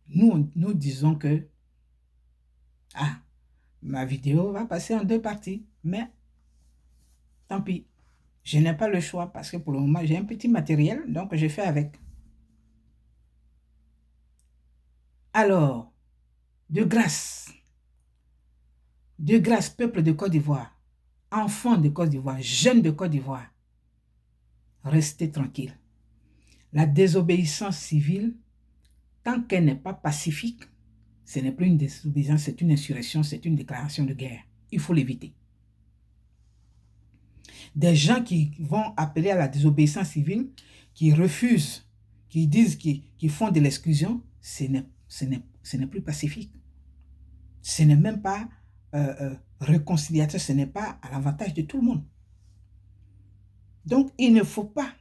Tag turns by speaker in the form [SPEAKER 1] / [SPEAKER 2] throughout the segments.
[SPEAKER 1] nous disons que ah, ma vidéo va passer en 2 parties, mais tant pis. Je n'ai pas le choix parce que pour le moment, j'ai un petit matériel, donc je fais avec. Alors, de grâce, peuple de Côte d'Ivoire, enfants de Côte d'Ivoire, jeunes de Côte d'Ivoire, restez tranquilles. La désobéissance civile, tant qu'elle n'est pas pacifique, ce n'est plus une désobéissance, c'est une insurrection, c'est une déclaration de guerre. Il faut l'éviter. Des gens qui vont appeler à la désobéissance civile, qui refusent, qui disent qu'ils font de l'exclusion, ce n'est plus pacifique. Ce n'est même pas réconciliateur, ce n'est pas à l'avantage de tout le monde. Donc, il ne faut pas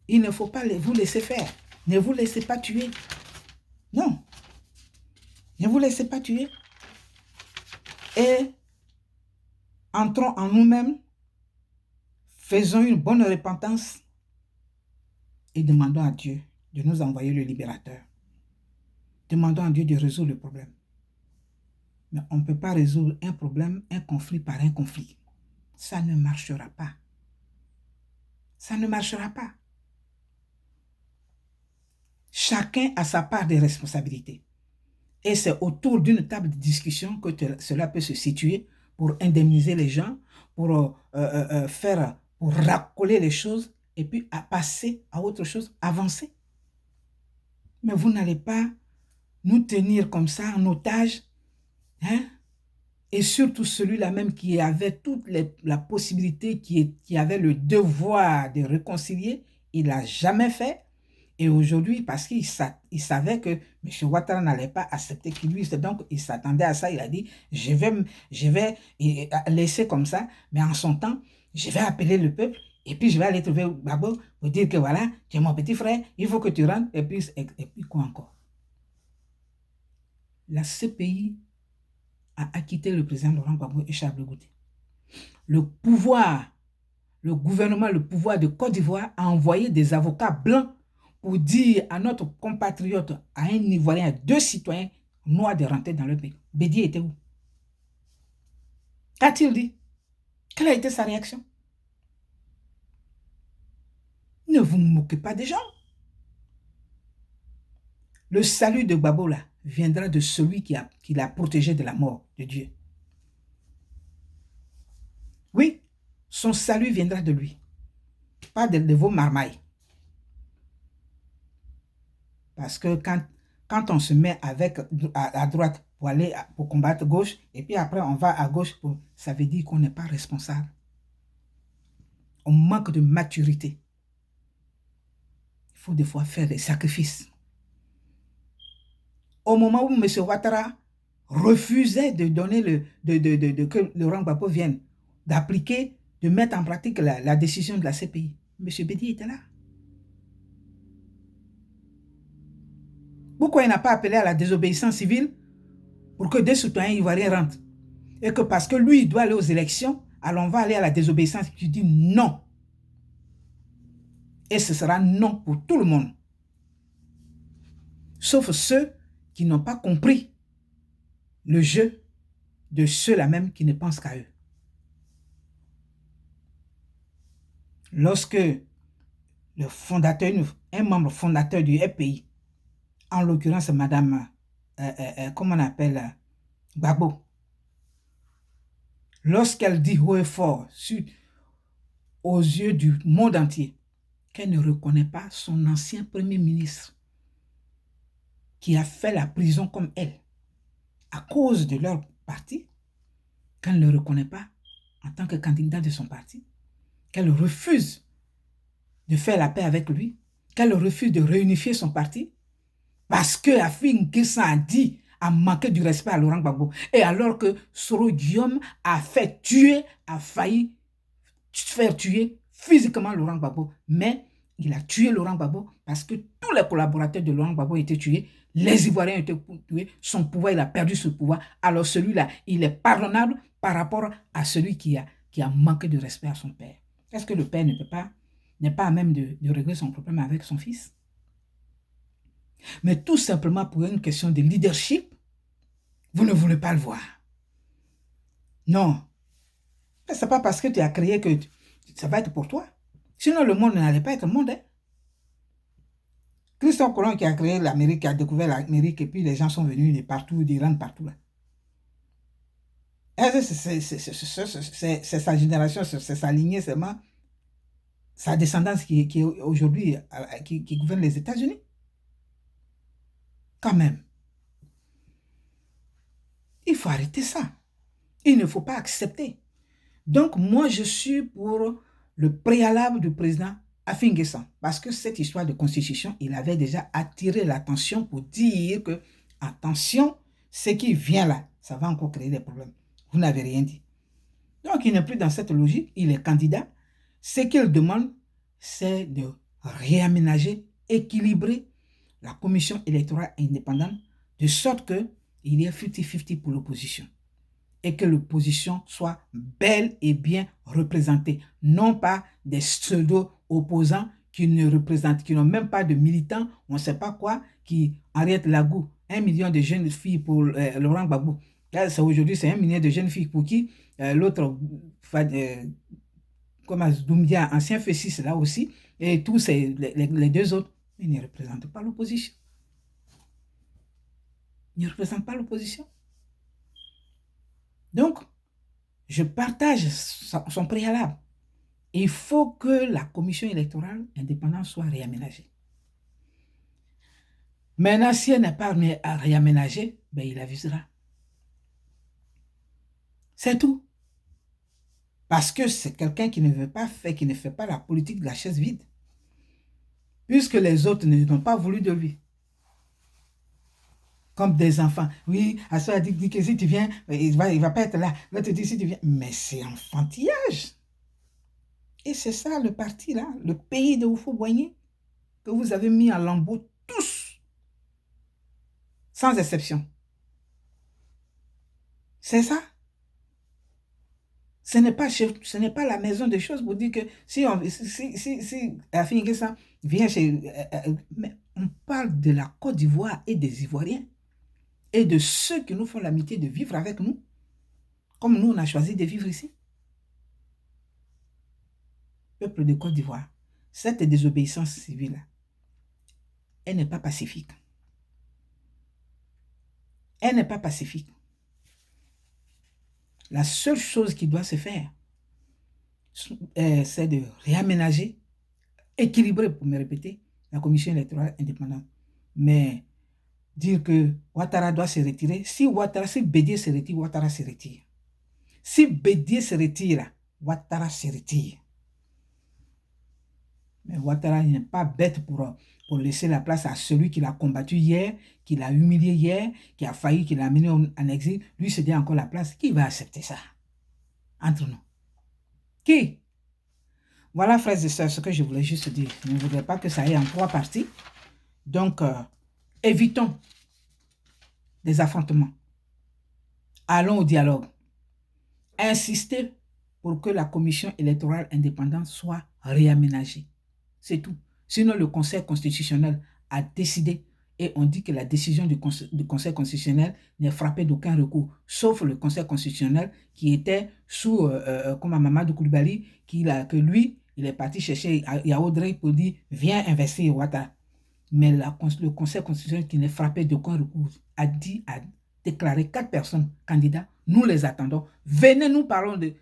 [SPEAKER 1] vous laisser faire. Ne vous laissez pas tuer. Non. Ne vous laissez pas tuer. Et entrons en nous-mêmes, faisons une bonne repentance et demandons à Dieu de nous envoyer le libérateur. Demandons à Dieu de résoudre le problème. Mais on ne peut pas résoudre un problème, un conflit par un conflit. Ça ne marchera pas. Ça ne marchera pas. Chacun a sa part de responsabilité. Et c'est autour d'une table de discussion que cela peut se situer pour indemniser les gens, pour pour racoler les choses et puis à passer à autre chose, avancer. Mais vous n'allez pas nous tenir comme ça en otage, hein? Et surtout celui-là même qui avait toute la possibilité, qui avait le devoir de réconcilier, il n'a jamais fait. Et aujourd'hui, parce qu'il savait que M. Ouattara n'allait pas accepter qu'il lui, donc il s'attendait à ça, il a dit, je vais laisser comme ça, mais en son temps, je vais appeler le peuple, et puis je vais aller trouver Gbagbo pour dire que voilà, tu es mon petit frère, il faut que tu rentres, et puis quoi encore? La CPI a acquitté le président Laurent Gbagbo et Charles Gouté. Le pouvoir, le gouvernement, le pouvoir de Côte d'Ivoire a envoyé des avocats blancs pour dire à notre compatriote, à un Ivoirien, à 2 citoyens noirs de rentrer dans le pays. Bédié était où? Qu'a-t-il dit? Quelle a été sa réaction? Ne vous moquez pas des gens. Le salut de Gbagbo là viendra de celui qui l'a protégé de la mort de Dieu. Oui, son salut viendra de lui, pas de vos marmailles. Parce que quand on se met à droite pour combattre gauche, et puis après on va à gauche, ça veut dire qu'on n'est pas responsable. On manque de maturité. Il faut des fois faire des sacrifices. Au moment où M. Ouattara refusait de donner que Laurent Gbagbo vienne, d'appliquer, de mettre en pratique la décision de la CPI, M. Bédié était là. Pourquoi il n'a pas appelé à la désobéissance civile pour que des citoyens ivoiriens rentrent? Et que parce que lui, il doit aller aux élections, alors on va aller à la désobéissance. Tu dis non. Et ce sera non pour tout le monde. Sauf ceux qui n'ont pas compris le jeu de ceux-là même qui ne pensent qu'à eux. Lorsque le fondateur, un membre fondateur du FPI, en l'occurrence Madame, comment on appelle, Gbagbo, lorsqu'elle dit haut et fort aux yeux du monde entier qu'elle ne reconnaît pas son ancien premier ministre qui a fait la prison comme elle à cause de leur parti, qu'elle ne le reconnaît pas en tant que candidat de son parti, qu'elle refuse de faire la paix avec lui, qu'elle refuse de réunifier son parti, parce que Afin N'Guessan a dit, a manqué du respect à Laurent Gbagbo, et alors que Soro Guillaume a failli faire tuer physiquement Laurent Gbagbo, mais il a tué Laurent Gbagbo parce que tous les collaborateurs de Laurent Gbagbo étaient tués, les Ivoiriens étaient tués, son pouvoir, il a perdu ce pouvoir, alors celui-là, il est pardonnable par rapport à celui qui a manqué de respect à son père. Est-ce que le père n'est pas à même de régler son problème avec son fils? Mais tout simplement pour une question de leadership, vous ne voulez pas le voir. Non. Ce n'est pas parce que tu as créé que ça va être pour toi. Sinon, le monde n'allait pas être le monde. Hein? Christophe Colomb qui a créé l'Amérique, qui a découvert l'Amérique, et puis les gens sont venus de partout, d'Iran, partout. Là. C'est sa génération, c'est sa lignée seulement, sa descendance qui aujourd'hui qui gouverne les États-Unis. Quand même. Il faut arrêter ça. Il ne faut pas accepter. Donc, moi, je suis pour le préalable du président Afin-N'Guessan. Parce que cette histoire de constitution, il avait déjà attiré l'attention pour dire que, attention, ce qui vient là, ça va encore créer des problèmes. Vous n'avez rien dit. Donc, il n'est plus dans cette logique. Il est candidat. Ce qu'il demande, c'est de réaménager, équilibrer la commission électorale indépendante de sorte qu'il y ait 50-50 pour l'opposition et que l'opposition soit bel et bien représentée, non pas des pseudo-opposants qui ne représentent, qui n'ont même pas de militants, on ne sait pas quoi, qui Henriette Lagou, 1 million de jeunes filles pour Laurent Gbagbo. Aujourd'hui, c'est 1 million de jeunes filles pour qui l'autre, comme Doumbia, ancien F6 là aussi, et tous les deux autres, ils ne représentent pas l'opposition. Ils ne représentent pas l'opposition. Donc, je partage son préalable. Il faut que la commission électorale indépendante soit réaménagée. Maintenant, si elle n'est pas réaménagée, ben, il avisera. C'est tout. Parce que c'est quelqu'un qui ne veut pas faire, qui ne fait pas la politique de la chaise vide. Puisque les autres n'ont pas voulu de lui. Comme des enfants. Oui, Assou a dit que si tu viens, il va pas être là. L'autre dit si tu viens. Mais c'est enfantillage. Et c'est ça le parti là, le pays de Houphouët-Boigny, que vous avez mis en lambeaux tous, sans exception. C'est ça. Ce n'est pas la maison des choses pour dire que si Afin-N'Guessan vient chez... mais on parle de la Côte d'Ivoire et des Ivoiriens et de ceux qui nous font l'amitié de vivre avec nous, comme nous, on a choisi de vivre ici. Peuple de Côte d'Ivoire, cette désobéissance civile, elle n'est pas pacifique. Elle n'est pas pacifique. La seule chose qui doit se faire, c'est de réaménager, équilibrer, pour me répéter, la commission électorale indépendante. Mais dire que Ouattara doit se retirer, si Bédié se retire, Ouattara se retire. Si Bédié se retire, Ouattara se retire. Mais Ouattara n'est pas bête pour laisser la place à celui qui l'a combattu hier, qui l'a humilié hier, qui a failli, qui l'a amené en exil. Lui, se dit encore la place. Qui va accepter ça? Entre nous. Qui? Voilà, frères et sœurs, ce que je voulais juste dire. Je ne voudrais pas que ça aille en 3 parties. Donc, évitons des affrontements. Allons au dialogue. Insistez pour que la commission électorale indépendante soit réaménagée. C'est tout. Sinon, le Conseil constitutionnel a décidé et on dit que la décision du Conseil constitutionnel n'est frappée d'aucun recours, sauf le Conseil constitutionnel qui était sous, comme Mamadou Koulibaly, que lui, il est parti chercher Yaoundé pour dire « Viens investir Ouattara ». Mais le Conseil constitutionnel qui n'est frappé d'aucun recours a déclaré 4 personnes candidats. Nous les attendons. Venez nous parler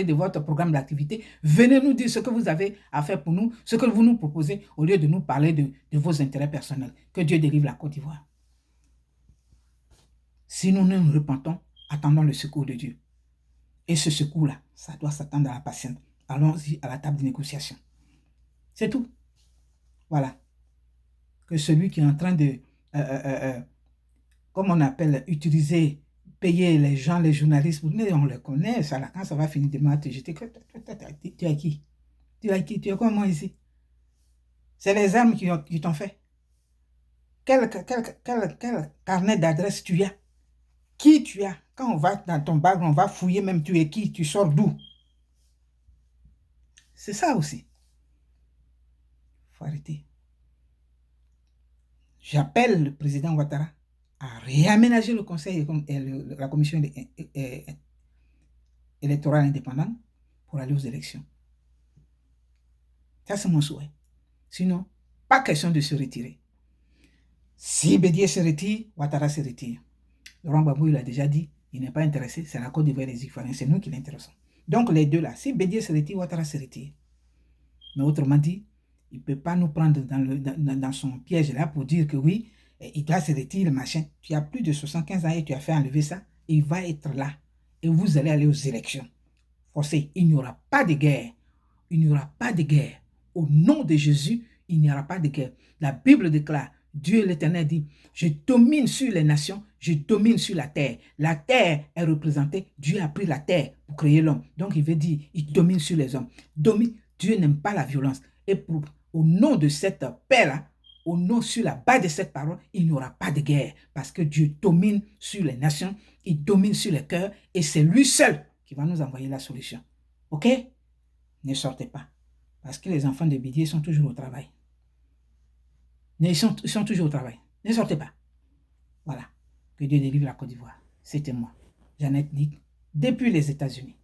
[SPEAKER 1] de votre programme d'activité. Venez nous dire ce que vous avez à faire pour nous, ce que vous nous proposez, au lieu de nous parler de vos intérêts personnels. Que Dieu délivre la Côte d'Ivoire. Si nous nous repentons, attendons le secours de Dieu. Et ce secours-là, ça doit s'attendre à la patience. Allons-y à la table de négociation. C'est tout. Voilà. Que celui qui est en train de, comme on appelle, payer les gens, les journalistes, mais on les connaît, ça, là, quand ça va finir demain, tu es qui? Tu es qui? Tu es comment ici? C'est les armes qui t'ont fait. Quel carnet d'adresse tu as? Qui tu as? Quand on va dans ton bac, on va fouiller même tu es qui? Tu sors d'où? C'est ça aussi. Il faut arrêter. j'appelle le président Ouattara à réaménager le conseil et la commission électorale indépendante pour aller aux élections. Ça, c'est mon souhait. Sinon, pas question de se retirer. Si Bédié se retire, Ouattara se retire. Laurent Gbagbo, il a déjà dit, il n'est pas intéressé, c'est la Côte d'Ivoire et les Ivoiriens, c'est nous qui l'intéressons. Donc les deux là, si Bédié se retire, Ouattara se retire. Mais autrement dit, il ne peut pas nous prendre dans son piège là pour dire que oui, il doit se retirer, le machin. Tu as plus de 75 ans et tu as fait enlever ça, et il va être là. Et vous allez aller aux élections. Forcé, il n'y aura pas de guerre. Il n'y aura pas de guerre. Au nom de Jésus, il n'y aura pas de guerre. La Bible déclare, Dieu l'Éternel dit, je domine sur les nations, je domine sur la terre. La terre est représentée, Dieu a pris la terre pour créer l'homme. Donc il veut dire, il domine sur les hommes. Dieu n'aime pas la violence. Et au nom de cette paix-là, au nom sur la base de cette parole, il n'y aura pas de guerre. Parce que Dieu domine sur les nations, il domine sur les cœurs, et c'est lui seul qui va nous envoyer la solution. Ok? Ne sortez pas. Parce que les enfants de Bédié sont toujours au travail. Ils sont toujours au travail. Ne sortez pas. Voilà. Que Dieu délivre la Côte d'Ivoire. C'était moi, Jeannette Nick, depuis les États-Unis.